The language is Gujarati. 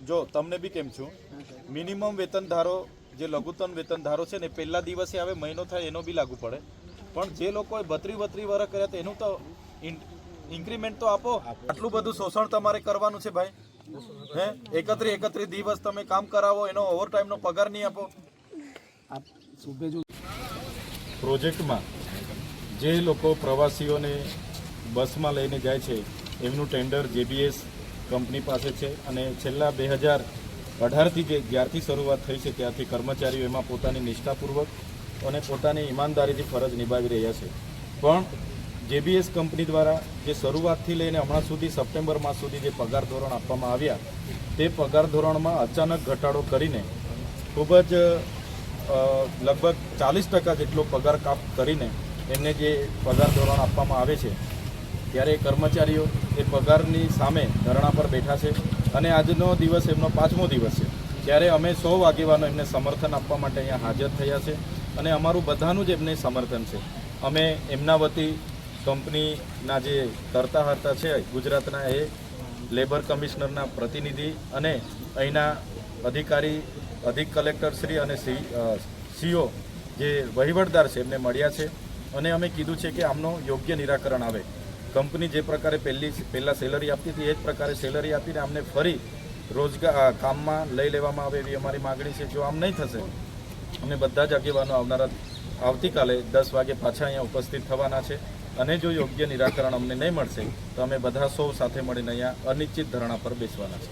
જો તમને બી કેમ છું, મિનિમમ વેતન ધારો જે લઘુત્તમ વેતન ધારો છે ને પહેલા દિવસે હવે મહિનો થાય એનો બી લાગુ પડે, પણ જે લોકોએ 32 વર્ષ કર્યા તેનું તો ઇન્ક્રીમેન્ટ તો આપો. આટલું બધું શોષણ તમારે કરવાનું છે ભાઈ? હે 31 દિવસ તમે કામ કરાવો, એનો ઓવરટાઈમનો પગાર નહીં આપો. પ્રોજેક્ટમાં જે લોકો પ્રવાસીઓને બસમાં લઈને જાય છે એમનું ટેન્ડર JBS કંપની પાસે છે અને છેલ્લા 2018થી જ્યારથી શરૂઆત થઈ છે ત્યારથી કર્મચારીઓ એમાં પોતાની નિષ્ઠાપૂર્વક અને પોતાની ઈમાનદારીથી ફરજ નિભાવી રહ્યા છે. પણ JBS કંપની દ્વારા જે શરૂઆતથી લઈને હમણાં સુધી સપ્ટેમ્બર માસ સુધી જે પગાર ધોરણ આપવામાં આવ્યા તે પગાર ધોરણમાં અચાનક ઘટાડો કરીને ખૂબ જ લગભગ 40% જેટલો પગાર કાપ કરીને એમને જે પગાર ધોરણ આપવામાં આવે છે ત્યારે કર્મચારીઓ એ પગારની સામે ધરણા પર બેઠા છે અને આજનો દિવસ એમનો 5મો દિવસ છે. ત્યારે અમે 100 આગેવાનો એમને સમર્થન આપવા માટે અહીંયા હાજર થયા છે અને અમારું બધાનું જ એમને સમર્થન છે. અમે એમના વતી કંપનીના જે તરતા હરતા છે ગુજરાતના એ લેબર કમિશનરના પ્રતિનિધિ અને અહીંના અધિક કલેક્ટરશ્રી અને CO જે વહીવટદાર છે એમને મળ્યા છે અને અમે કીધું છે કે આમનો યોગ્ય નિરાકરણ આવે. કંપની જે પ્રકારે પહેલાં સેલરી આપતી હતી એ જ પ્રકારે સેલરી આપીને અમને ફરી રોજગાર કામમાં લઈ લેવામાં આવે એવી અમારી માગણી છે. જો આમ નહીં થશે અમે બધા જ આગેવાનો આવતીકાલે 10 વાગે પાછા અહીંયા ઉપસ્થિત થવાના છે અને જો યોગ્ય નિરાકરણ અમને નહીં મળશે તો અમે બધા 100 સાથે મળીને અહીંયા અનિશ્ચિત ધરણા પર બેસવાના છે.